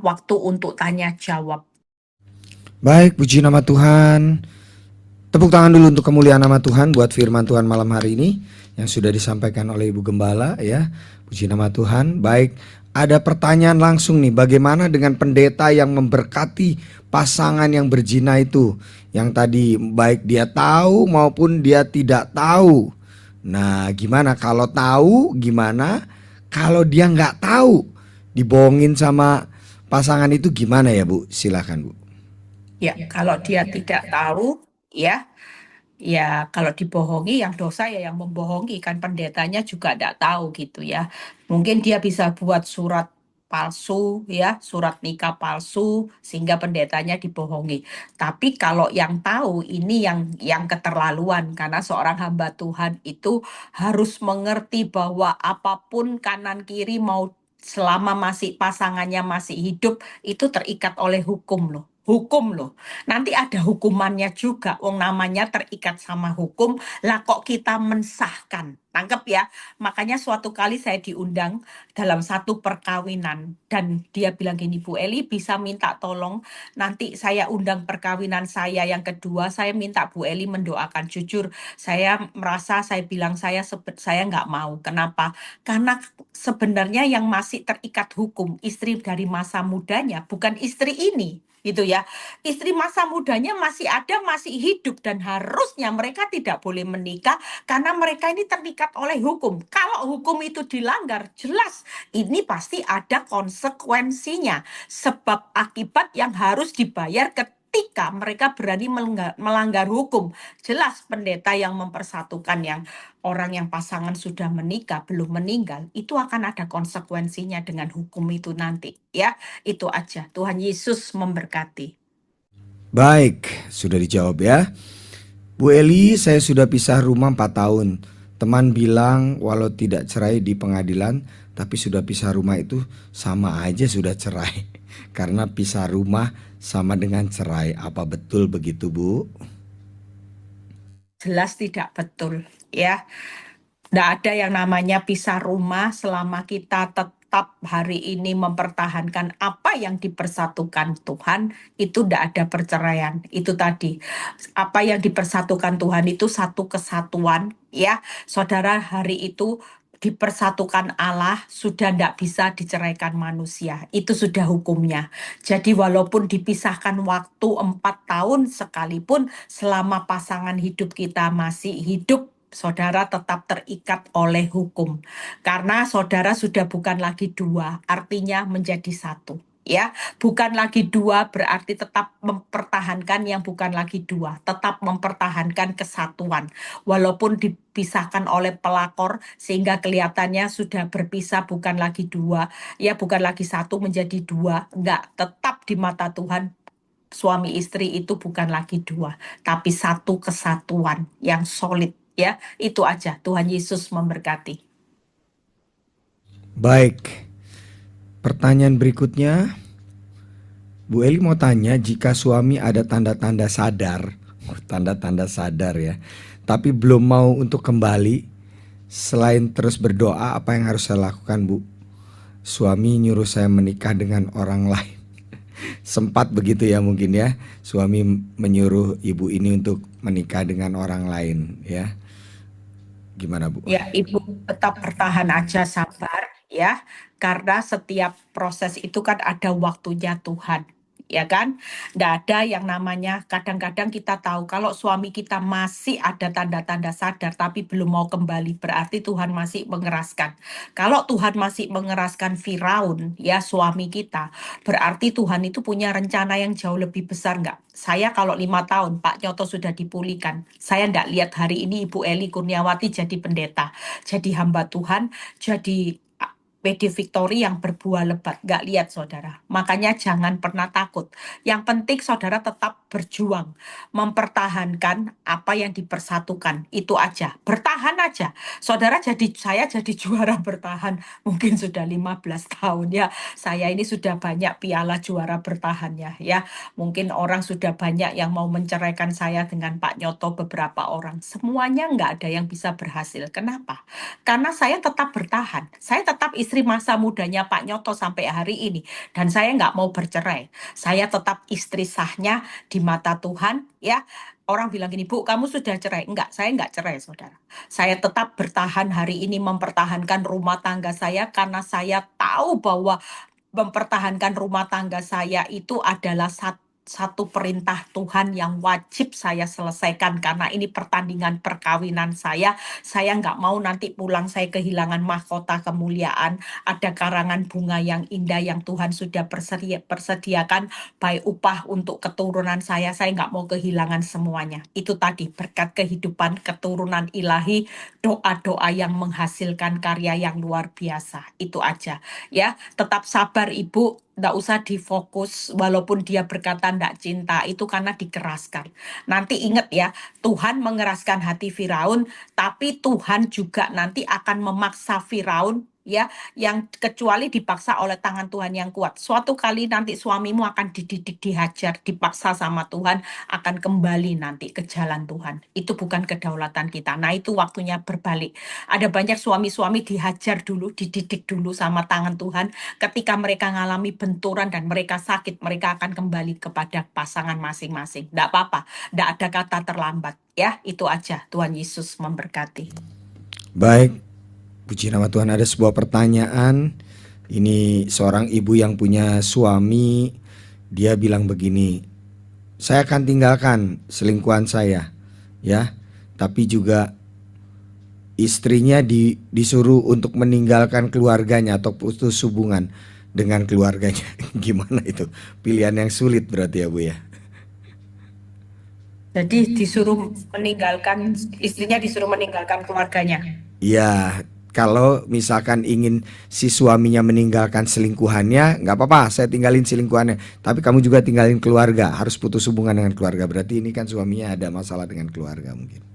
waktu untuk tanya jawab. Baik, puji nama Tuhan. Tepuk tangan dulu untuk kemuliaan nama Tuhan buat firman Tuhan malam hari ini yang sudah disampaikan oleh Ibu Gembala ya. Puji nama Tuhan. Baik, ada pertanyaan langsung nih, bagaimana dengan pendeta yang memberkati pasangan yang berzina itu? Yang tadi baik dia tahu maupun dia tidak tahu. Nah, gimana kalau tahu, gimana kalau dia nggak tahu? Dibohongin sama pasangan itu gimana ya Bu? Silakan Bu. Ya, kalau dia tidak tahu, ya kalau dibohongi yang dosa ya yang membohongi, kan pendetanya juga tidak tahu gitu ya. Mungkin dia bisa buat surat palsu ya, surat nikah palsu sehingga pendetanya dibohongi. Tapi kalau yang tahu ini yang keterlaluan, karena seorang hamba Tuhan itu harus mengerti bahwa apapun kanan kiri mau selama masih pasangannya masih hidup itu terikat oleh hukum loh. Hukum loh. Nanti ada hukumannya juga. Wong namanya terikat sama hukum. Lah kok kita mensahkan? Tangkep ya. Makanya suatu kali saya diundang dalam satu perkawinan dan dia bilang gini, Bu Eli bisa minta tolong nanti saya undang perkawinan saya yang kedua, saya minta Bu Eli mendoakan. Jujur saya merasa saya bilang saya nggak mau. Kenapa? Karena sebenarnya yang masih terikat hukum istri dari masa mudanya bukan istri ini gitu ya. Istri masa mudanya masih ada, masih hidup dan harusnya mereka tidak boleh menikah karena mereka ini terikat oleh hukum. Kalau hukum itu dilanggar, jelas ini pasti ada konsekuensinya. Sebab akibat yang harus dibayar ketika mereka berani melanggar hukum. Jelas pendeta yang mempersatukan yang orang yang pasangan sudah menikah belum meninggal itu akan ada konsekuensinya dengan hukum itu nanti ya. Itu aja. Tuhan Yesus memberkati. Baik, sudah dijawab ya. Bu Eli, saya sudah pisah rumah 4 tahun. Teman bilang walau tidak cerai di pengadilan, tapi sudah pisah rumah itu sama aja sudah cerai. Karena pisah rumah sama dengan cerai. Apa betul begitu Bu? Jelas tidak betul ya. Tidak ada yang namanya pisah rumah selama kita tetap hari ini mempertahankan apa yang dipersatukan Tuhan, itu tidak ada perceraian. Itu tadi, apa yang dipersatukan Tuhan itu satu kesatuan ya. Saudara hari itu dipersatukan Allah sudah tidak bisa diceraikan manusia. Itu sudah hukumnya. Jadi walaupun dipisahkan waktu 4 tahun sekalipun selama pasangan hidup kita masih hidup, saudara tetap terikat oleh hukum. Karena saudara sudah bukan lagi dua, artinya menjadi satu. Ya, bukan lagi dua berarti tetap mempertahankan yang bukan lagi dua, tetap mempertahankan kesatuan. Walaupun dipisahkan oleh pelakor sehingga kelihatannya sudah berpisah bukan lagi dua, ya bukan lagi satu menjadi dua, enggak, tetap di mata Tuhan suami istri itu bukan lagi dua, tapi satu kesatuan yang solid. Ya, itu aja. Tuhan Yesus memberkati. Baik, pertanyaan berikutnya. Bu Eli mau tanya, jika suami ada tanda-tanda sadar, tanda-tanda sadar ya, tapi belum mau untuk kembali, selain terus berdoa, apa yang harus saya lakukan Bu? Suami nyuruh saya menikah dengan orang lain. Sempat begitu ya mungkin ya, suami menyuruh ibu ini untuk menikah dengan orang lain ya. Gimana Bu? Ya, Ibu tetap bertahan aja, sabar ya. Karena setiap proses itu kan ada waktunya Tuhan. Ya kan? Nggak ada yang namanya, kadang-kadang kita tahu kalau suami kita masih ada tanda-tanda sadar tapi belum mau kembali, berarti Tuhan masih mengeraskan. Kalau Tuhan masih mengeraskan Firaun, ya suami kita, berarti Tuhan itu punya rencana yang jauh lebih besar nggak? Saya kalau 5 tahun Pak Nyoto sudah dipulihkan, saya nggak lihat hari ini Ibu Eli Kurniawati jadi pendeta, jadi hamba Tuhan, jadi PD Victory yang berbuah lebat. Nggak lihat saudara. Makanya jangan pernah takut. Yang penting saudara tetap berjuang. Mempertahankan apa yang dipersatukan. Itu aja. Bertahan aja. Saudara saya jadi juara bertahan. Mungkin sudah 15 tahun ya. Saya ini sudah banyak piala juara bertahan ya. Mungkin orang sudah banyak yang mau menceraikan saya dengan Pak Nyoto, beberapa orang. Semuanya nggak ada yang bisa berhasil. Kenapa? Karena saya tetap bertahan. Saya tetap istri istri masa mudanya Pak Nyoto sampai hari ini. Dan saya nggak mau bercerai. Saya tetap istri sahnya di mata Tuhan, ya. Orang bilang gini, Bu, kamu sudah cerai. Enggak, saya enggak cerai, saudara. Saya tetap bertahan hari ini mempertahankan rumah tangga saya karena saya tahu bahwa mempertahankan rumah tangga saya itu adalah satu perintah Tuhan yang wajib saya selesaikan karena ini pertandingan perkawinan saya. Saya nggak mau nanti pulang saya kehilangan mahkota kemuliaan. Ada karangan bunga yang indah yang Tuhan sudah persediakan baik upah untuk keturunan saya. Saya nggak mau kehilangan semuanya. Itu tadi berkat kehidupan keturunan ilahi, doa-doa yang menghasilkan karya yang luar biasa. Itu aja ya. Tetap sabar Ibu, nggak usah difokus walaupun dia berkata nggak cinta, itu karena dikeraskan. Nanti ingat ya, Tuhan mengeraskan hati Firaun, tapi Tuhan juga nanti akan memaksa Firaun ya, yang kecuali dipaksa oleh tangan Tuhan yang kuat. Suatu kali nanti suamimu akan dididik, dihajar, dipaksa sama Tuhan, akan kembali nanti ke jalan Tuhan. Itu bukan kedaulatan kita. Nah, itu waktunya berbalik. Ada banyak suami-suami dihajar dulu, dididik dulu sama tangan Tuhan. Ketika mereka mengalami benturan dan mereka sakit, mereka akan kembali kepada pasangan masing-masing. Tidak apa-apa, tidak ada kata terlambat. Ya, itu aja. Tuhan Yesus memberkati. Baik, puji nama Tuhan. Ada sebuah pertanyaan. Ini seorang ibu yang punya suami, dia bilang begini, saya akan tinggalkan selingkuhan saya, ya. Tapi juga istrinya disuruh untuk meninggalkan keluarganya atau putus hubungan dengan keluarganya. Gimana itu? Pilihan yang sulit berarti ya Bu ya. Jadi disuruh meninggalkan, istrinya disuruh meninggalkan keluarganya. Iya, kalau misalkan ingin si suaminya meninggalkan selingkuhannya, nggak apa-apa, saya tinggalin selingkuhannya. Tapi kamu juga tinggalin keluarga, harus putus hubungan dengan keluarga. Berarti ini kan suaminya ada masalah dengan keluarga mungkin.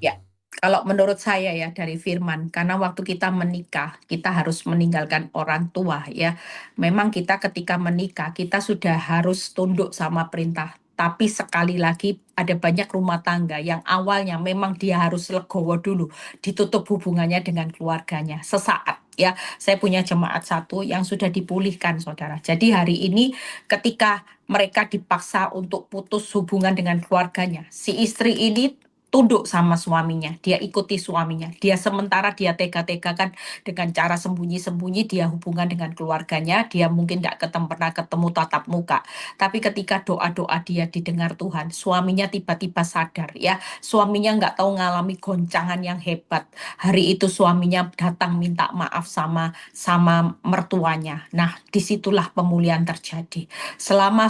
Ya, kalau menurut saya ya dari firman, karena waktu kita menikah, kita harus meninggalkan orang tua ya. Memang kita ketika menikah, kita sudah harus tunduk sama perintah. Tapi sekali lagi ada banyak rumah tangga yang awalnya memang dia harus legowo dulu, ditutup hubungannya dengan keluarganya sesaat. Ya, saya punya jemaat satu yang sudah dipulihkan, saudara. Jadi hari ini ketika mereka dipaksa untuk putus hubungan dengan keluarganya, si istri ini tunduk sama suaminya, dia ikuti suaminya. Dia sementara dia tega-tegakan dengan cara sembunyi-sembunyi dia hubungan dengan keluarganya, dia mungkin tidak pernah ketemu tatap muka. Tapi ketika doa-doa dia didengar Tuhan, suaminya tiba-tiba sadar ya, suaminya nggak tahu ngalami goncangan yang hebat. Hari itu suaminya datang minta maaf sama mertuanya. Nah, disitulah pemulihan terjadi. Selama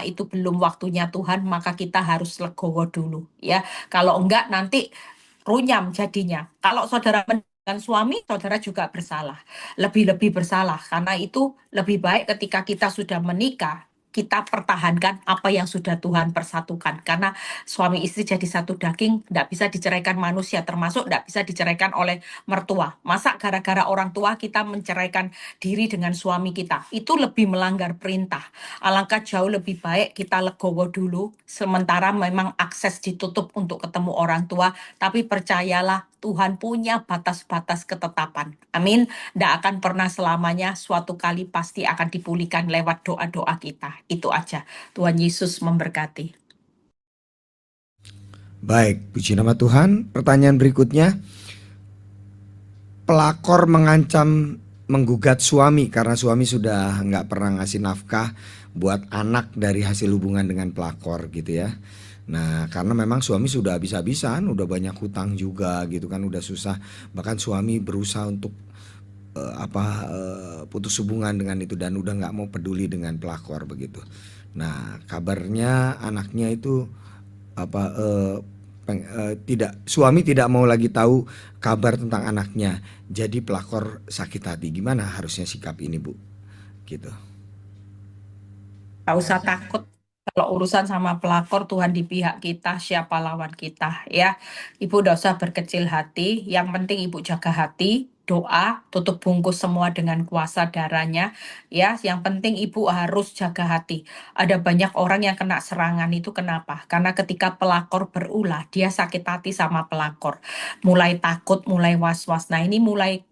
itu belum waktunya Tuhan, maka kita harus legowo dulu ya. Kalau enggak nanti runyam jadinya. Kalau saudara meninggalkan suami, saudara juga bersalah. Lebih-lebih bersalah karena itu lebih baik ketika kita sudah menikah, kita pertahankan apa yang sudah Tuhan persatukan. Karena suami istri jadi satu daging, tidak bisa diceraikan manusia, termasuk tidak bisa diceraikan oleh mertua. Masa gara-gara orang tua kita menceraikan diri dengan suami kita? Itu lebih melanggar perintah. Alangkah jauh lebih baik kita legowo dulu, sementara memang akses ditutup untuk ketemu orang tua, tapi percayalah Tuhan punya batas-batas ketetapan. Amin. Tidak akan pernah selamanya, suatu kali pasti akan dipulihkan lewat doa-doa kita. Itu aja. Tuhan Yesus memberkati. Baik, puji nama Tuhan. Pertanyaan berikutnya, pelakor mengancam menggugat suami karena suami sudah nggak pernah ngasih nafkah buat anak dari hasil hubungan dengan pelakor gitu ya. Nah, karena memang suami sudah habis-habisan, udah banyak hutang juga gitu kan, udah susah. Bahkan suami berusaha untuk putus hubungan dengan itu dan udah nggak mau peduli dengan pelakor begitu. Nah, kabarnya anaknya itu apa suami tidak mau lagi tahu kabar tentang anaknya. Jadi pelakor sakit hati. Gimana harusnya sikap ini, Bu? Gitu. Gak usah takut kalau urusan sama pelakor, Tuhan di pihak kita, siapa lawan kita ya. Ibu udah usah berkecil hati, yang penting ibu jaga hati, doa, tutup bungkus semua dengan kuasa darahnya ya. Yang penting ibu harus jaga hati. Ada banyak orang yang kena serangan itu kenapa? Karena ketika pelakor berulah, dia sakit hati sama pelakor. Mulai takut, mulai was-was. Nah, ini mulai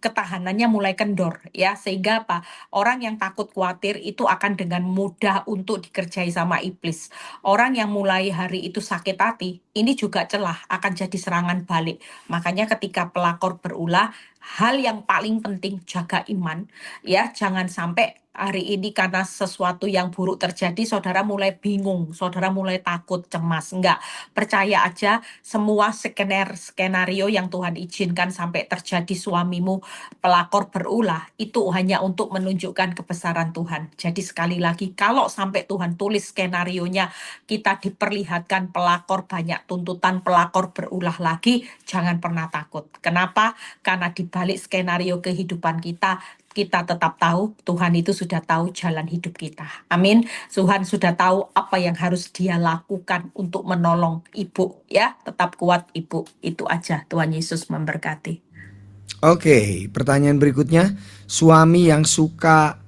ketahanannya mulai kendor ya, sehingga apa? Orang yang takut khawatir itu akan dengan mudah untuk dikerjai sama iblis. Orang yang mulai hari itu sakit hati, ini juga celah akan jadi serangan balik. Makanya ketika pelakor berulah, hal yang paling penting jaga iman ya, jangan sampai hari ini karena sesuatu yang buruk terjadi saudara mulai bingung, saudara mulai takut, cemas. Enggak, percaya aja semua skenario yang Tuhan izinkan sampai terjadi suamimu pelakor berulah itu hanya untuk menunjukkan kebesaran Tuhan. Jadi sekali lagi kalau sampai Tuhan tulis skenarionya kita diperlihatkan pelakor banyak tuntutan, pelakor berulah lagi, jangan pernah takut. Kenapa? Karena di balik skenario kehidupan kita tetap tahu Tuhan itu sudah tahu jalan hidup kita. Amin. Tuhan sudah tahu apa yang harus dia lakukan untuk menolong ibu ya. Tetap kuat ibu. Itu aja. Tuhan Yesus memberkati. Oke, pertanyaan berikutnya, suami yang suka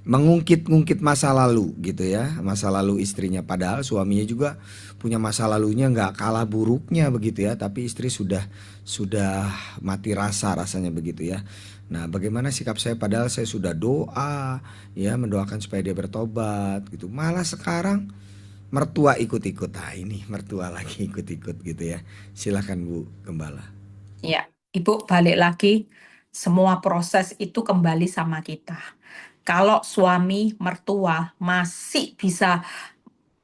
mengungkit-ungkit masa lalu gitu ya, masa lalu istrinya, padahal suaminya juga punya masa lalunya nggak kalah buruknya begitu ya, tapi istri sudah mati rasanya begitu ya. Nah, bagaimana sikap saya padahal saya sudah doa ya, mendoakan supaya dia bertobat gitu, malah sekarang mertua ikut-ikut. Nah, ini mertua lagi ikut-ikut gitu ya. Silahkan Bu Gembala. Ya, Ibu balik lagi. Semua proses itu kembali sama kita. Kalau suami mertua masih bisa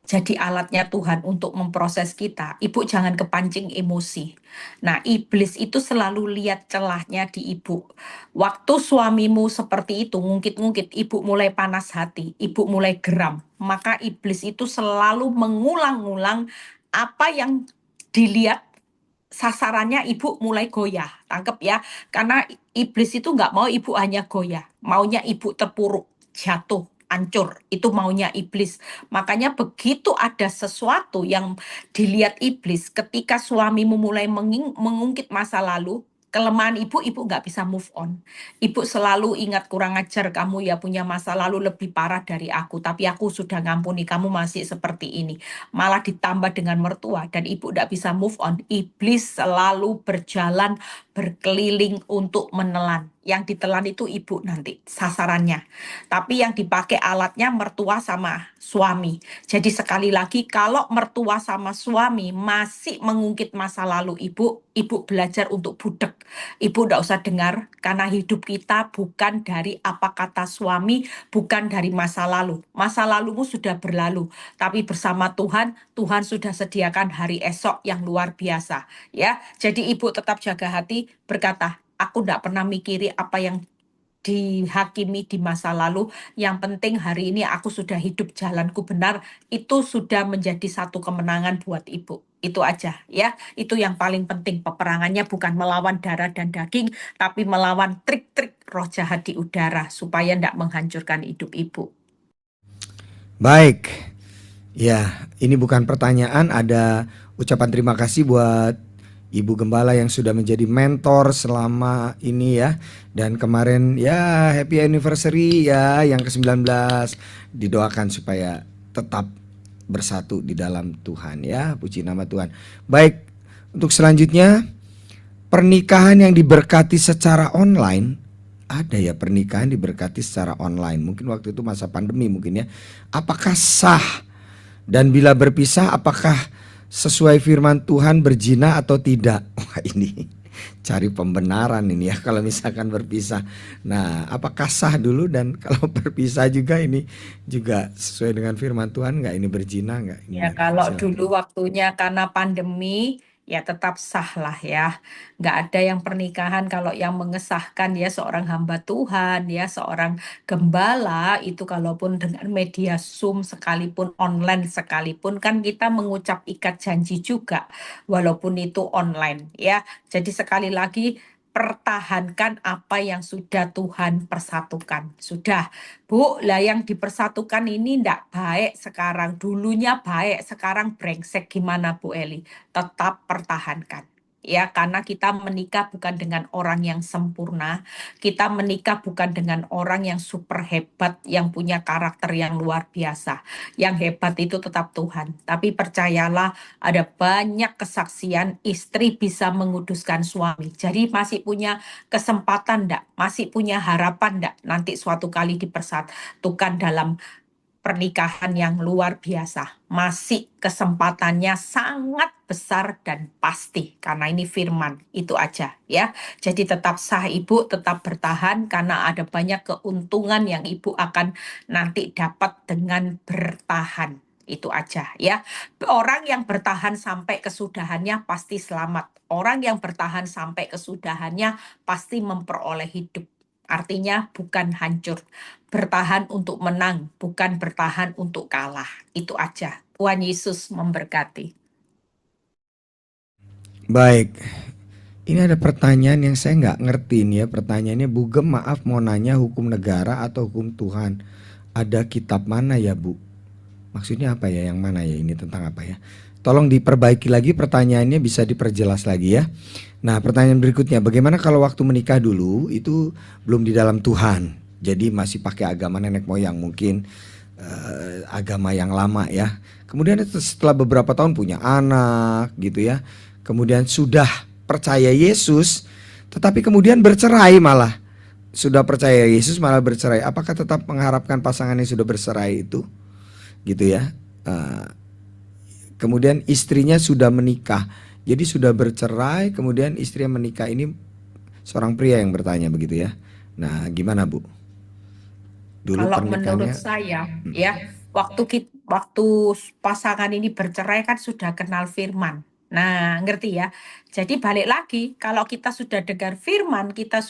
jadi alatnya Tuhan untuk memproses kita, ibu jangan kepancing emosi. Nah, iblis itu selalu lihat celahnya di ibu. Waktu suamimu seperti itu, ngungkit-ngungkit, ibu mulai panas hati, ibu mulai geram. Maka iblis itu selalu mengulang-ulang apa yang dilihat sasarannya ibu mulai goyah. Tangkep ya, karena iblis itu nggak mau ibu hanya goyah, maunya ibu terpuruk, jatuh, hancur. Itu maunya iblis. Makanya begitu ada sesuatu yang dilihat iblis, ketika suamimu mulai mengungkit masa lalu, kelemahan ibu nggak bisa move on. Ibu selalu ingat kurang ajar kamu ya punya masa lalu lebih parah dari aku, tapi aku sudah ngampuni kamu masih seperti ini. Malah ditambah dengan mertua dan ibu nggak bisa move on. Iblis selalu berjalan berkeliling untuk menelan. Yang ditelan itu ibu nanti sasarannya. Tapi yang dipakai alatnya mertua sama suami. Jadi sekali lagi kalau mertua sama suami masih mengungkit masa lalu ibu belajar untuk budek. Ibu nggak usah dengar karena hidup kita bukan dari apa kata suami, bukan dari masa lalu. Masa lalumu sudah berlalu, tapi bersama Tuhan, Tuhan sudah sediakan hari esok yang luar biasa. Ya, jadi ibu tetap jaga hati, berkata, aku nggak pernah mikiri apa yang dihakimi di masa lalu. Yang penting hari ini aku sudah hidup jalanku benar. Itu sudah menjadi satu kemenangan buat ibu. Itu aja ya. Itu yang paling penting. Peperangannya bukan melawan darah dan daging, tapi melawan trik-trik roh jahat di udara supaya tidak menghancurkan hidup ibu. Baik. Ya, ini bukan pertanyaan, ada ucapan terima kasih buat Ibu Gembala yang sudah menjadi mentor selama ini ya. Dan kemarin ya happy anniversary ya yang ke-19. Didoakan supaya tetap bersatu di dalam Tuhan ya. Puji nama Tuhan. Baik, untuk selanjutnya, pernikahan yang diberkati secara online. Ada ya pernikahan diberkati secara online. Mungkin waktu itu masa pandemi mungkin ya. Apakah sah? Dan bila berpisah apakah sesuai firman Tuhan berzina atau tidak? Wah, ini cari pembenaran ini ya kalau misalkan berpisah. Nah, apakah sah dulu, dan kalau berpisah juga ini juga sesuai dengan firman Tuhan nggak, ini berzina nggak? Ya, Gimana? kalau Silakan. dulu waktunya karena pandemi, ya tetap sah lah ya. Nggak ada yang pernikahan kalau yang mengesahkan ya seorang hamba Tuhan, ya seorang gembala, itu kalaupun dengan media Zoom sekalipun, online sekalipun, kan kita mengucap ikat janji juga, walaupun itu online ya. Jadi sekali lagi, pertahankan apa yang sudah Tuhan persatukan. Sudah. Bu, lah yang dipersatukan ini ndak baik sekarang. Dulunya baik, sekarang brengsek. Gimana Bu Eli? Tetap pertahankan. ya, karena kita menikah bukan dengan orang yang sempurna, kita menikah bukan dengan orang yang super hebat, yang punya karakter yang luar biasa. Yang hebat itu tetap Tuhan. Tapi percayalah, ada banyak kesaksian istri bisa menguduskan suami. Jadi masih punya kesempatan enggak? Masih punya harapan enggak? Nanti suatu kali dipersatukan dalam pernikahan yang luar biasa. Masih kesempatannya sangat besar dan pasti karena ini firman. Itu aja ya. Jadi tetap sah ibu, tetap bertahan karena ada banyak keuntungan yang ibu akan nanti dapat dengan bertahan. Itu aja ya. Orang yang bertahan sampai kesudahannya pasti selamat. Orang yang bertahan sampai kesudahannya pasti memperoleh hidup. Artinya bukan hancur. Bertahan untuk menang, bukan bertahan untuk kalah. Itu aja. Tuhan Yesus memberkati. Baik, ini ada pertanyaan yang saya nggak ngerti nih ya. Pertanyaannya, Bugem maaf mau nanya, hukum negara atau hukum Tuhan? Ada kitab mana ya Bu? Maksudnya apa ya? Yang mana ya? Ini tentang apa ya? Tolong diperbaiki lagi pertanyaannya, bisa diperjelas lagi ya. Nah, pertanyaan berikutnya, bagaimana kalau waktu menikah dulu itu belum di dalam Tuhan? Jadi masih pakai agama nenek moyang, mungkin agama yang lama ya. Kemudian setelah beberapa tahun punya anak gitu ya. Kemudian sudah percaya Yesus, tetapi kemudian bercerai malah. Sudah percaya Yesus malah bercerai. Apakah tetap mengharapkan pasangan yang sudah bercerai itu? Gitu ya. Kemudian istrinya sudah menikah. Jadi sudah bercerai, kemudian istri yang menikah ini seorang pria yang bertanya begitu ya. Nah, gimana Bu? Dulu Kalau menurut pernikahannya saya, ya, waktu pasangan ini bercerai kan sudah kenal firman. Nah, ngerti ya. Jadi balik lagi, kalau kita sudah dengar firman, kita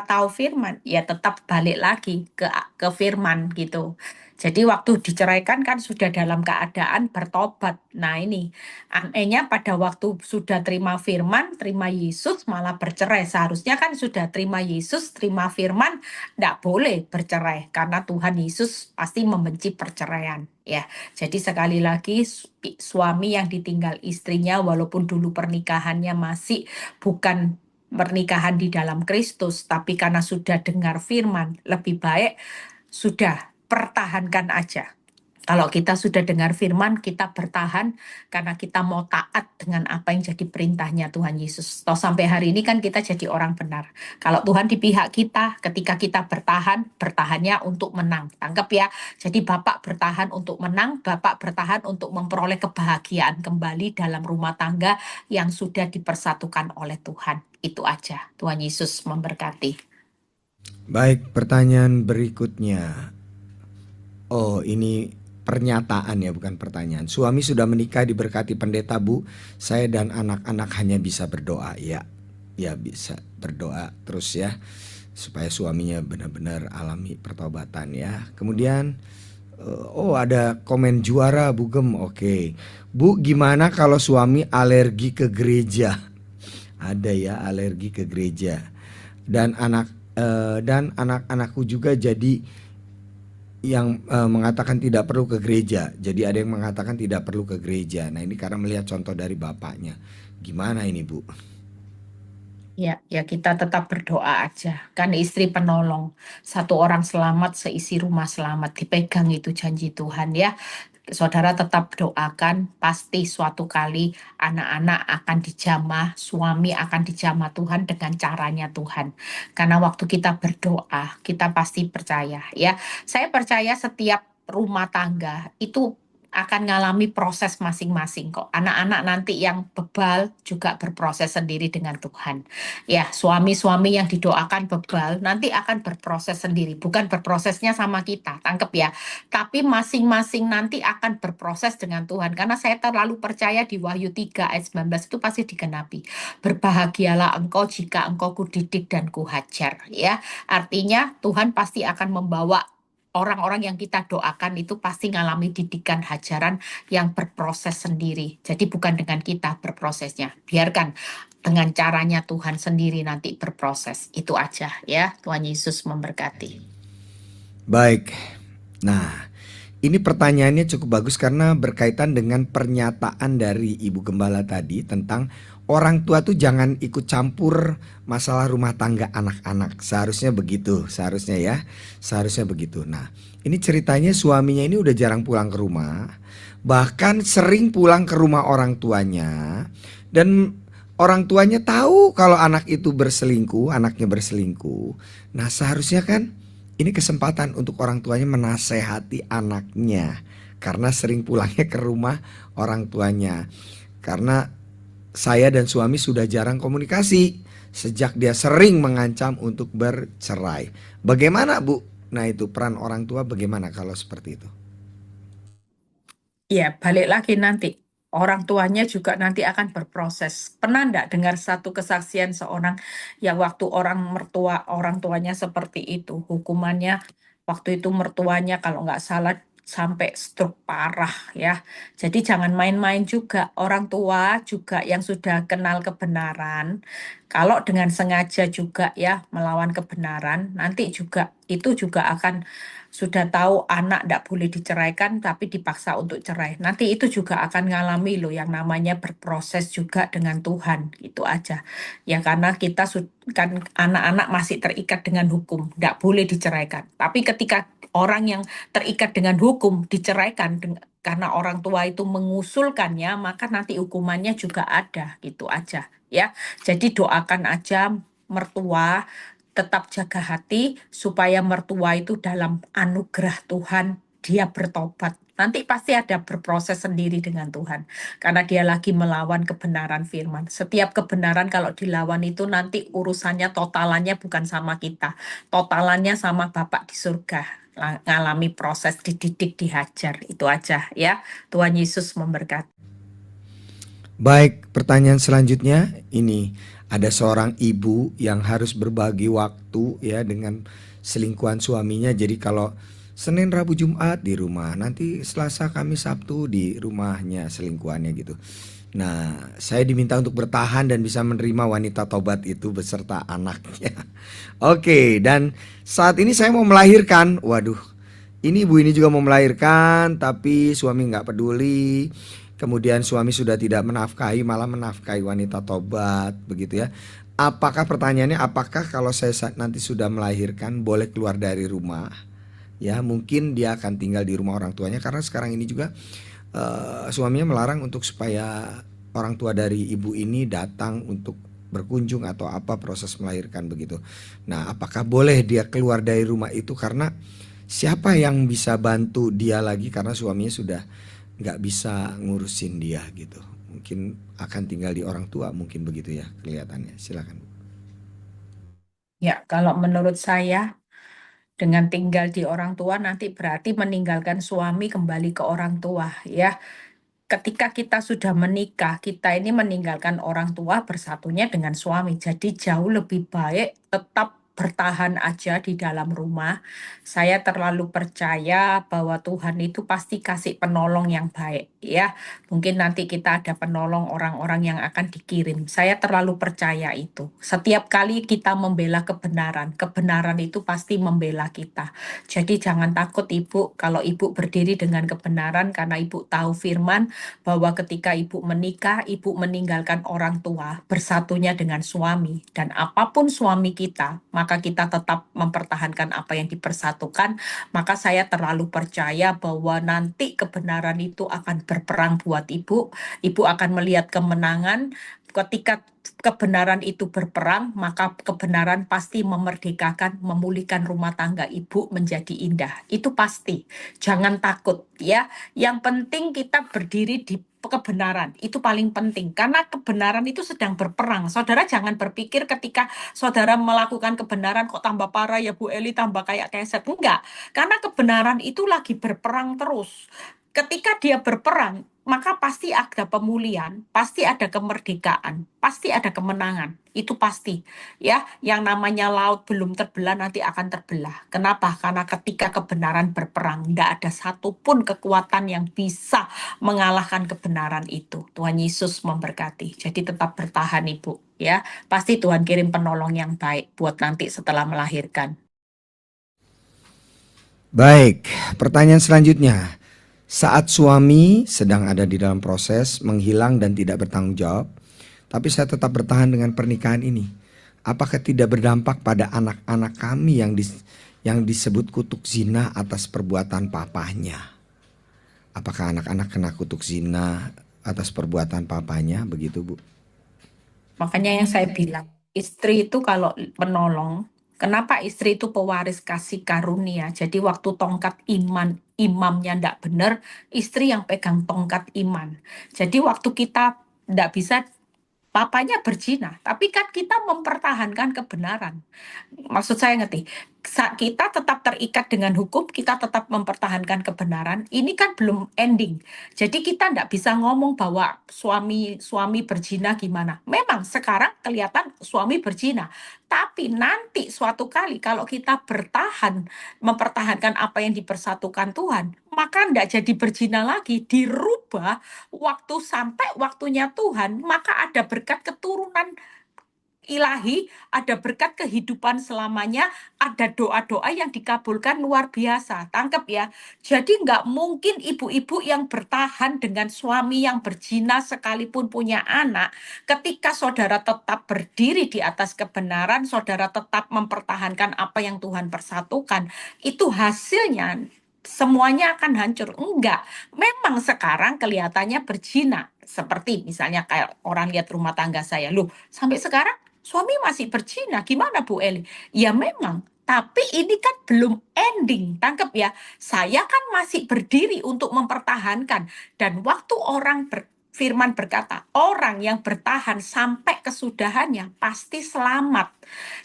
tahu firman, ya tetap balik lagi ke firman gitu. Jadi waktu diceraikan kan sudah dalam keadaan bertobat. Nah, ini anehnya pada waktu sudah terima firman, terima Yesus malah bercerai. Seharusnya kan sudah terima Yesus, terima firman, tidak boleh bercerai karena Tuhan Yesus pasti membenci perceraian ya. Jadi sekali lagi suami yang ditinggal istrinya walaupun dulu pernikahannya masih bukan pernikahan di dalam Kristus, tapi karena sudah dengar firman, lebih baik sudah pertahankan aja. Kalau kita sudah dengar firman, kita bertahan karena kita mau taat dengan apa yang jadi perintahnya Tuhan Yesus. Toh sampai hari ini kan kita jadi orang benar. Kalau Tuhan di pihak kita, ketika kita bertahan, bertahannya untuk menang. Tangkap ya. Jadi Bapak bertahan untuk menang, Bapak bertahan untuk memperoleh kebahagiaan kembali dalam rumah tangga yang sudah dipersatukan oleh Tuhan. Itu aja. Tuhan Yesus memberkati. baik, pertanyaan berikutnya. Oh, ini pernyataan ya, bukan pertanyaan. Suami sudah menikah diberkati pendeta Bu. Saya dan anak-anak hanya bisa berdoa. Ya, ya bisa berdoa terus ya. Supaya suaminya benar-benar alami pertobatan ya. Kemudian, oh ada komen juara Bugem. Oke. Bu, gimana kalau suami alergi ke gereja? Ada ya alergi ke gereja. Dan anak-anakku juga jadi yang mengatakan tidak perlu ke gereja. Jadi ada yang mengatakan tidak perlu ke gereja. Nah, ini karena melihat contoh dari bapaknya. Gimana ini, Bu? Ya, ya kita tetap berdoa aja. Kan istri penolong. Satu orang selamat, seisi rumah selamat. Dipegang itu janji Tuhan ya. Saudara tetap doakan, pasti suatu kali anak-anak akan dijamah, suami akan dijamah Tuhan dengan caranya Tuhan. Karena waktu kita berdoa, kita pasti percaya ya. Saya percaya setiap rumah tangga itu akan mengalami proses masing-masing kok. Anak-anak nanti yang bebal juga berproses sendiri dengan Tuhan. Ya, suami-suami yang didoakan bebal nanti akan berproses sendiri, bukan berprosesnya sama kita. Tangkep ya. Tapi masing-masing nanti akan berproses dengan Tuhan. Karena saya terlalu percaya di Wahyu 3 ayat 19 itu pasti digenapi. Berbahagialah engkau jika engkau kudidik dan kuhajar. Ya, artinya Tuhan pasti akan membawa orang-orang yang kita doakan itu pasti ngalami didikan hajaran yang berproses sendiri. Jadi bukan dengan kita berprosesnya. Biarkan dengan caranya Tuhan sendiri nanti berproses. Itu aja ya. Tuhan Yesus memberkati. Baik. Nah, Ini pertanyaannya cukup bagus karena berkaitan dengan pernyataan dari Ibu Gembala tadi tentang orang tua tuh jangan ikut campur masalah rumah tangga anak-anak. Seharusnya begitu, seharusnya ya. Seharusnya begitu. Nah, ini ceritanya suaminya ini udah jarang pulang ke rumah. Bahkan sering pulang ke rumah orang tuanya dan orang tuanya tahu kalau anak itu berselingkuh, anaknya berselingkuh. Nah, seharusnya kan ini kesempatan untuk orang tuanya menasehati anaknya karena sering pulangnya ke rumah orang tuanya. Karena saya dan suami sudah jarang komunikasi sejak dia sering mengancam untuk bercerai. Bagaimana, Bu? Nah, itu peran orang tua bagaimana kalau seperti itu? Ya, balik lagi nanti. Orang tuanya juga nanti akan berproses. Pernah enggak dengar satu kesaksian seorang yang waktu orang tuanya seperti itu, hukumannya waktu itu mertuanya kalau nggak salah sampai stroke parah ya. Jadi jangan main-main juga. Orang tua juga yang sudah kenal kebenaran, kalau dengan sengaja juga ya melawan kebenaran, nanti juga itu juga akan sudah tahu anak tidak boleh diceraikan tapi dipaksa untuk cerai. Nanti itu juga akan ngalami loh yang namanya berproses juga dengan Tuhan. Itu aja. Ya karena kita kan anak-anak masih terikat dengan hukum, tidak boleh diceraikan. Tapi ketika orang yang terikat dengan hukum diceraikan karena orang tua itu mengusulkannya, maka nanti hukumannya juga ada, gitu aja ya. Jadi doakan aja mertua tetap jaga hati supaya mertua itu dalam anugerah Tuhan dia bertobat. Nanti pasti ada berproses sendiri dengan Tuhan. Karena dia lagi melawan kebenaran firman. Setiap kebenaran kalau dilawan itu nanti urusannya totalannya bukan sama kita. Totalannya sama Bapak di surga. Ngalami proses dididik, dihajar. Itu aja ya. Tuhan Yesus memberkati. Baik, pertanyaan selanjutnya ini ada seorang ibu yang harus berbagi waktu ya dengan selingkuhan suaminya. Jadi kalau Senin, Rabu, Jumat di rumah, nanti Selasa, Kamis, Sabtu di rumahnya selingkuhannya gitu. Nah, saya diminta untuk bertahan dan bisa menerima wanita tobat itu beserta anaknya. Oke, dan saat ini saya mau melahirkan. Waduh, ini ibu ini juga mau melahirkan, tapi suami nggak peduli. Kemudian suami sudah tidak menafkahi, malah menafkahi wanita tobat, begitu ya. Apakah pertanyaannya, apakah kalau saya nanti sudah melahirkan boleh keluar dari rumah? Ya, mungkin dia akan tinggal di rumah orang tuanya karena sekarang ini juga suaminya melarang untuk supaya orang tua dari ibu ini datang untuk berkunjung atau apa proses melahirkan begitu. Nah, apakah boleh dia keluar dari rumah itu karena siapa yang bisa bantu dia lagi karena suaminya sudah nggak bisa ngurusin dia gitu. Mungkin akan tinggal di orang tua, mungkin begitu ya kelihatannya. Silakan. Ya, kalau menurut saya dengan tinggal di orang tua nanti berarti meninggalkan suami kembali ke orang tua ya. Ketika kita sudah menikah, kita ini meninggalkan orang tua bersatunya dengan suami. Jadi jauh lebih baik tetap bertahan aja di dalam rumah. Saya terlalu percaya bahwa Tuhan itu pasti kasih penolong yang baik ya. Mungkin nanti kita ada penolong orang-orang yang akan dikirim. Saya terlalu percaya itu. Setiap kali kita membela kebenaran, kebenaran itu pasti membela kita. Jadi jangan takut Ibu kalau Ibu berdiri dengan kebenaran karena Ibu tahu firman bahwa ketika ibu menikah, ibu meninggalkan orang tua, bersatunya dengan suami, dan apapun suami kita, maka kita tetap mempertahankan apa yang dipersatukan. Maka saya terlalu percaya bahwa nanti kebenaran itu akan berperang buat ibu. Ibu akan melihat kemenangan. Ketika kebenaran itu berperang, maka kebenaran pasti memerdekakan, memulihkan rumah tangga ibu menjadi indah. Itu pasti. Jangan takut ya. Yang penting kita berdiri di kebenaran. Itu paling penting. Karena kebenaran itu sedang berperang. Saudara jangan berpikir ketika saudara melakukan kebenaran kok tambah parah ya Bu Eli, tambah kayak keset. Enggak. Karena kebenaran itu lagi berperang terus. Ketika dia berperang, maka pasti ada pemulihan, pasti ada kemerdekaan, pasti ada kemenangan. Itu pasti. Ya, yang namanya laut belum terbelah nanti akan terbelah. Kenapa? Karena ketika kebenaran berperang, tidak ada satupun kekuatan yang bisa mengalahkan kebenaran itu. Tuhan Yesus memberkati. Jadi tetap bertahan Ibu, ya. Pasti Tuhan kirim penolong yang baik buat nanti setelah melahirkan. Baik, pertanyaan selanjutnya. Saat suami sedang ada di dalam proses menghilang dan tidak bertanggung jawab, tapi saya tetap bertahan dengan pernikahan ini. Apakah tidak berdampak pada anak-anak kami yang disebut kutuk zina atas perbuatan papahnya? Apakah anak-anak kena kutuk zina atas perbuatan papanya? Begitu, Bu. Makanya yang saya bilang, istri itu kalau menolong, kenapa istri itu pewaris kasih karunia? Jadi waktu tongkat imamnya ndak benar, istri yang pegang tongkat iman. Jadi waktu kita ndak bisa, papanya berzina, tapi kan kita mempertahankan kebenaran. Maksud saya ngerti, kita tetap terikat dengan hukum, kita tetap mempertahankan kebenaran. Ini kan belum ending. Jadi kita nggak bisa ngomong bahwa suami berzina gimana. Memang sekarang kelihatan suami berzina, tapi nanti suatu kali kalau kita bertahan mempertahankan apa yang dipersatukan Tuhan, maka nggak jadi berzina lagi, dirubah waktu sampai waktunya Tuhan, maka ada berkat keturunan ilahi, ada berkat kehidupan selamanya, ada doa-doa yang dikabulkan luar biasa. Tangkep ya. Jadi nggak mungkin ibu-ibu yang bertahan dengan suami yang berzina sekalipun punya anak, ketika saudara tetap berdiri di atas kebenaran, saudara tetap mempertahankan apa yang Tuhan persatukan, itu hasilnya semuanya akan hancur. Enggak. Memang sekarang kelihatannya berzina. Seperti misalnya kayak orang lihat rumah tangga saya. Loh, sampai sekarang suami masih berzina, gimana Bu Eli? Ya memang, tapi ini kan belum ending, tangkap ya. Saya kan masih berdiri untuk mempertahankan. Dan waktu Firman berkata, orang yang bertahan sampai kesudahannya pasti selamat.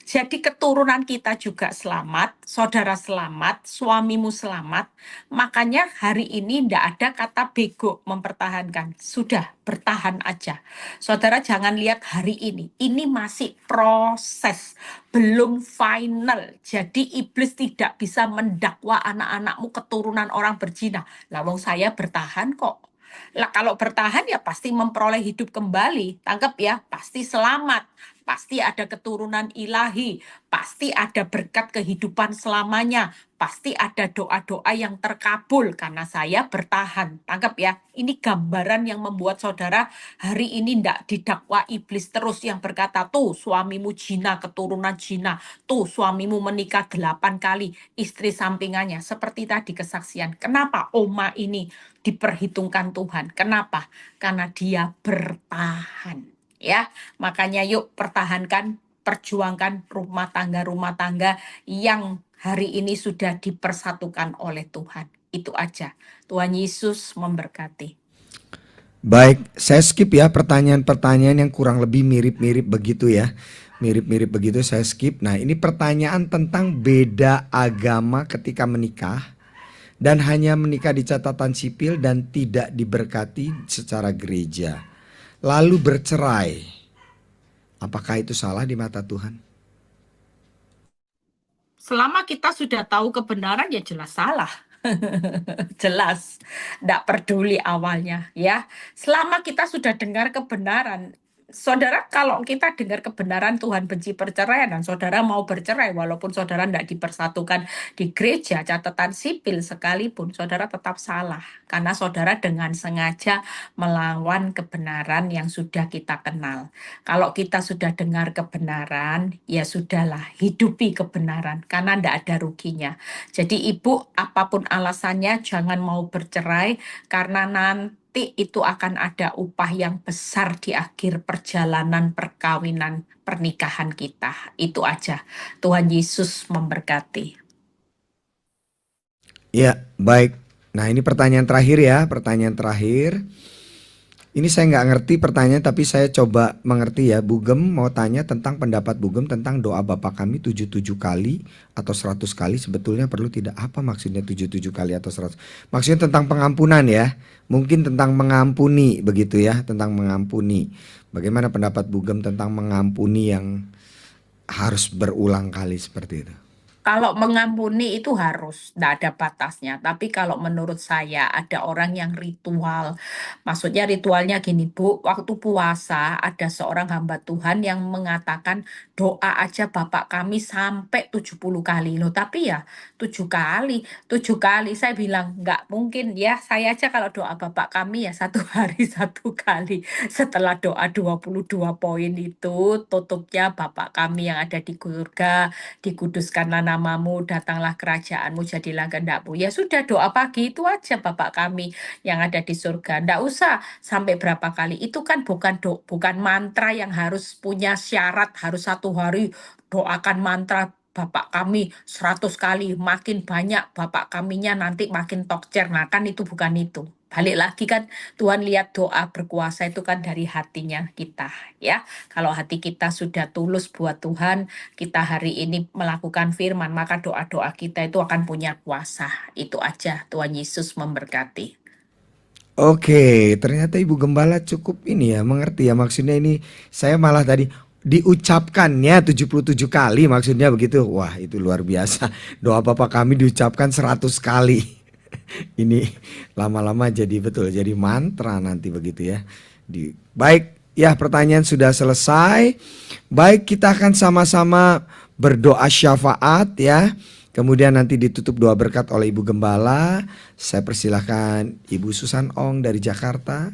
Jadi keturunan kita juga selamat, saudara selamat, suamimu selamat. Makanya hari ini tidak ada kata bego mempertahankan. Sudah, bertahan aja. Saudara jangan lihat hari ini masih proses, belum final. Jadi iblis tidak bisa mendakwa anak-anakmu keturunan orang berzina. Lah wong saya bertahan kok. Lah kalau bertahan ya pasti memperoleh hidup kembali. Tangkap ya, pasti selamat. Pasti ada keturunan ilahi, pasti ada berkat kehidupan selamanya, pasti ada doa-doa yang terkabul karena saya bertahan. Tangkap ya, ini gambaran yang membuat saudara hari ini tidak didakwa iblis terus yang berkata, tuh suamimu jina, keturunan jina, tuh suamimu menikah 8 kali, istri sampingannya. Seperti tadi kesaksian, kenapa Oma ini diperhitungkan Tuhan? Kenapa? Karena dia bertahan. Ya, makanya yuk pertahankan, perjuangkan rumah tangga yang hari ini sudah dipersatukan oleh Tuhan. Itu aja. Tuhan Yesus memberkati. Baik, saya skip ya pertanyaan-pertanyaan yang kurang lebih mirip-mirip begitu ya. Mirip-mirip begitu saya skip. Nah, ini pertanyaan tentang beda agama ketika menikah dan hanya menikah di catatan sipil dan tidak diberkati secara gereja. Lalu bercerai. Apakah itu salah di mata Tuhan? Selama kita sudah tahu kebenaran ya jelas salah. Jelas, tidak peduli awalnya ya. Selama kita sudah dengar kebenaran, saudara kalau kita dengar kebenaran Tuhan benci perceraian dan saudara mau bercerai walaupun saudara tidak dipersatukan di gereja, catatan sipil sekalipun, saudara tetap salah. Karena saudara dengan sengaja melawan kebenaran yang sudah kita kenal. Kalau kita sudah dengar kebenaran, ya sudahlah, hidupi kebenaran karena tidak ada ruginya. Jadi ibu, apapun alasannya jangan mau bercerai karena nanti itu akan ada upah yang besar di akhir perjalanan perkawinan pernikahan kita. Itu aja. Tuhan Yesus memberkati. Ya, baik. Nah, ini pertanyaan terakhir ya, pertanyaan terakhir. Ini saya nggak ngerti pertanyaan tapi saya coba mengerti ya. Bugem mau tanya tentang pendapat Bugem tentang doa Bapa kami 77 kali atau 100 kali sebetulnya perlu tidak? Apa maksudnya 77 kali atau 100? Maksudnya tentang pengampunan ya. Mungkin tentang mengampuni begitu ya, tentang mengampuni. Bagaimana pendapat Bugem tentang mengampuni yang harus berulang kali seperti itu? Kalau mengampuni itu harus, nggak ada batasnya. Tapi kalau menurut saya ada orang yang ritual. Maksudnya ritualnya gini, Bu, waktu puasa ada seorang hamba Tuhan yang mengatakan doa aja Bapak kami sampai 70 kali. Loh, tapi ya 7 kali, 7 kali. Saya bilang nggak mungkin ya. Saya aja kalau doa Bapak kami ya satu hari 1 kali. Setelah doa 22 poin itu, tutupnya Bapak kami yang ada di surga, dikuduskanlah namamu, datanglah kerajaanmu, jadilah kehendakmu. Ya sudah doa pagi itu aja Bapak kami yang ada di surga. Ndak usah sampai berapa kali. Itu kan bukan mantra yang harus punya syarat harus 1 hari doakan mantra Bapak kami 100 kali, makin banyak Bapak kaminya nanti makin tokcer. Nah kan itu bukan itu. Balik lagi kan Tuhan lihat doa berkuasa itu kan dari hatinya kita ya. Kalau hati kita sudah tulus buat Tuhan, kita hari ini melakukan firman, maka doa-doa kita itu akan punya kuasa. Itu aja, Tuhan Yesus memberkati. Oke, ternyata Ibu Gembala cukup ini ya, mengerti ya, maksudnya ini saya malah tadi diucapkannya 77 kali maksudnya begitu. Wah, itu luar biasa. Doa Bapa kami diucapkan 100 kali. Ini lama-lama jadi betul jadi mantra nanti begitu ya. Baik, ya pertanyaan sudah selesai. Baik, kita akan sama-sama berdoa syafaat ya. Kemudian nanti ditutup doa berkat oleh Ibu Gembala. Saya persilahkan Ibu Susan Ong dari Jakarta.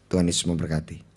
Tuhan Yesus memberkati.